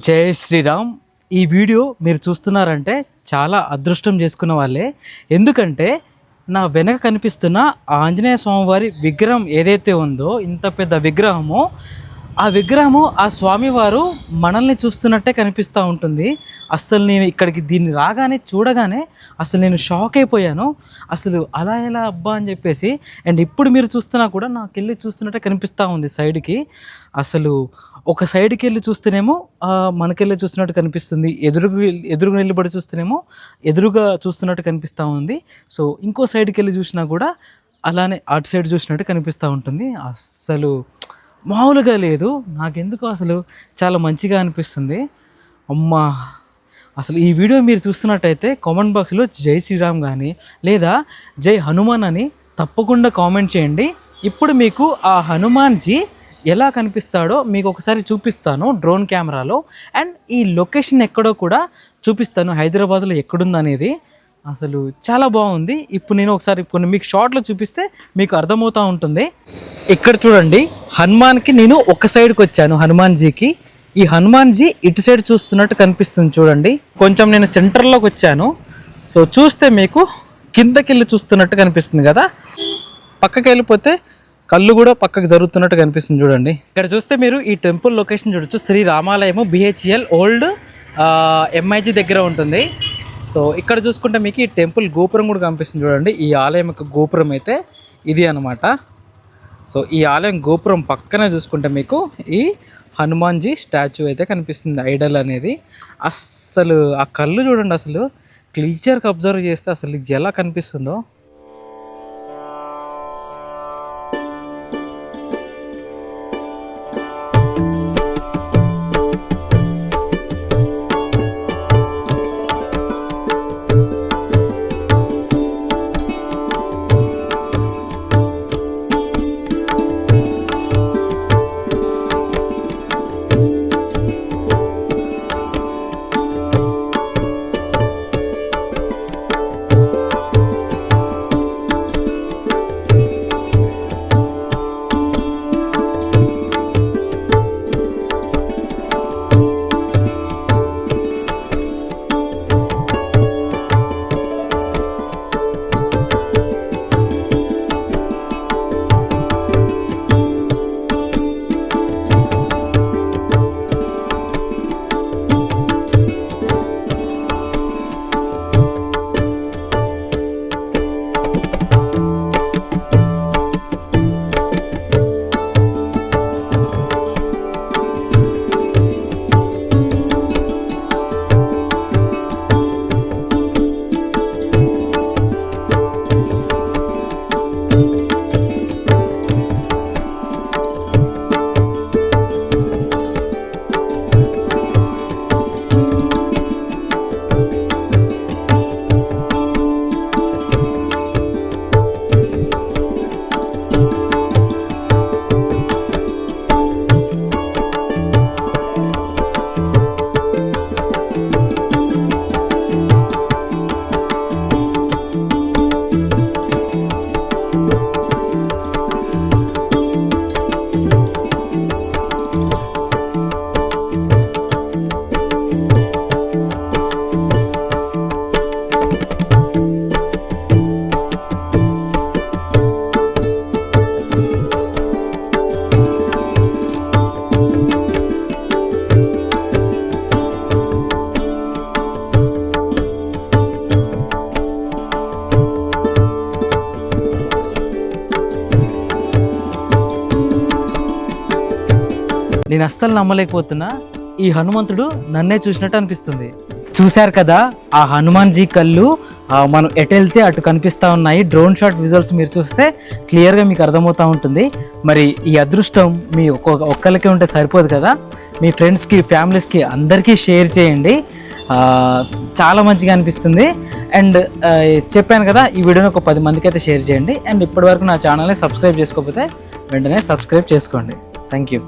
జై శ్రీరామ్. ఈ వీడియో మీరు చూస్తున్నారంటే చాలా అదృష్టం చేసుకున్న వాళ్ళే. ఎందుకంటే నా వెనక కనిపిస్తున్న ఆంజనేయ స్వామివారి విగ్రహం ఏదైతే ఉందో, ఇంత పెద్ద విగ్రహము, ఆ విగ్రహము ఆ స్వామివారు మనల్ని చూస్తున్నట్టే కనిపిస్తూ ఉంటుంది. అస్సలు నేను ఇక్కడికి దీన్ని రాగానే చూడగానే అసలు నేను షాక్ అయిపోయాను. అసలు అలా ఎలా అబ్బా అని చెప్పేసి. అండ్ ఇప్పుడు మీరు చూస్తున్నా కూడా నాకెళ్ళి చూస్తున్నట్టే కనిపిస్తూ ఉంది సైడ్కి. అసలు ఒక సైడ్కి వెళ్ళి చూస్తేనేమో మనకెళ్ళి చూస్తున్నట్టు కనిపిస్తుంది, ఎదురుగా నిలబడి చూస్తేనేమో ఎదురుగా చూస్తున్నట్టు కనిపిస్తూ ఉంది. సో ఇంకో సైడ్కి వెళ్ళి చూసినా కూడా అలానే అటు సైడ్ చూసినట్టు కనిపిస్తూ ఉంటుంది. అస్సలు మామూలుగా లేదు. నాకెందుకు అసలు చాలా మంచిగా అనిపిస్తుంది. అమ్మా, అసలు ఈ వీడియో మీరు చూస్తున్నట్టయితే కామెంట్ బాక్స్లో జై శ్రీరామ్ కానీ లేదా జై హనుమాన్ అని తప్పకుండా కామెంట్ చేయండి. ఇప్పుడు మీకు ఆ హనుమాన్జీ ఎలా కనిపిస్తాడో మీకు ఒకసారి చూపిస్తాను డ్రోన్ కెమెరాలో. అండ్ ఈ లొకేషన్ ఎక్కడో కూడా చూపిస్తాను, హైదరాబాద్లో ఎక్కడుందనేది. అసలు చాలా బాగుంది. ఇప్పుడు నేను ఒకసారి కొన్ని మీకు షార్ట్లో చూపిస్తే మీకు అర్థమవుతూ ఉంటుంది. ఇక్కడ చూడండి, హనుమాన్కి నేను ఒక సైడ్కి వచ్చాను, హనుమాన్జీకి. ఈ హనుమాన్జీ ఇటు సైడ్ చూస్తున్నట్టు కనిపిస్తుంది చూడండి. కొంచెం నేను సెంటర్లోకి వచ్చాను. సో చూస్తే మీకు కిందకి వెళ్ళి చూస్తున్నట్టు కనిపిస్తుంది కదా. పక్కకి వెళ్ళిపోతే కళ్ళు కూడా పక్కకు జరుగుతున్నట్టు కనిపిస్తుంది చూడండి. ఇక్కడ చూస్తే మీరు ఈ టెంపుల్ లొకేషన్ చూడొచ్చు. శ్రీ రామాలయము BHEL ఓల్డ్ MIG దగ్గర ఉంటుంది. సో ఇక్కడ చూసుకుంటే మీకు ఈ టెంపుల్ గోపురం కూడా కనిపిస్తుంది చూడండి. ఈ ఆలయం యొక్క గోపురం అయితే ఇది అనమాట. సో ఈ ఆలయం గోపురం పక్కనే చూసుకుంటే మీకు ఈ హనుమాన్జీ స్టాచ్యూ అయితే కనిపిస్తుంది, ఐడల్ అనేది. అస్సలు ఆ కళ్ళు చూడండి, అసలు క్లియర్గా అబ్జర్వ్ చేస్తే అసలు ఇది ఎలా కనిపిస్తుందో. నేను అస్సలు నమ్మలేకపోతున్నా. ఈ హనుమంతుడు నన్నే చూసినట్టు అనిపిస్తుంది. చూశారు కదా, ఆ హనుమాన్జీ కళ్ళు మనం ఎటు వెళ్తే అటు కనిపిస్తూ ఉన్నాయి. డ్రోన్ షాట్ విజువల్స్ మీరు చూస్తే క్లియర్గా మీకు అర్థమవుతూ ఉంటుంది. మరి ఈ అదృష్టం మీ ఒక్కరికి ఉంటే సరిపోదు కదా, మీ ఫ్రెండ్స్కి, ఫ్యామిలీస్కి అందరికీ షేర్ చేయండి. చాలా మంచిగా అనిపిస్తుంది. అండ్ చెప్పాను కదా, ఈ వీడియోని ఒక 10 మందికి అయితే షేర్ చేయండి. అండ్ ఇప్పటివరకు నా ఛానల్ని సబ్స్క్రైబ్ చేసుకోకపోతే వెంటనే సబ్స్క్రైబ్ చేసుకోండి. Thank you.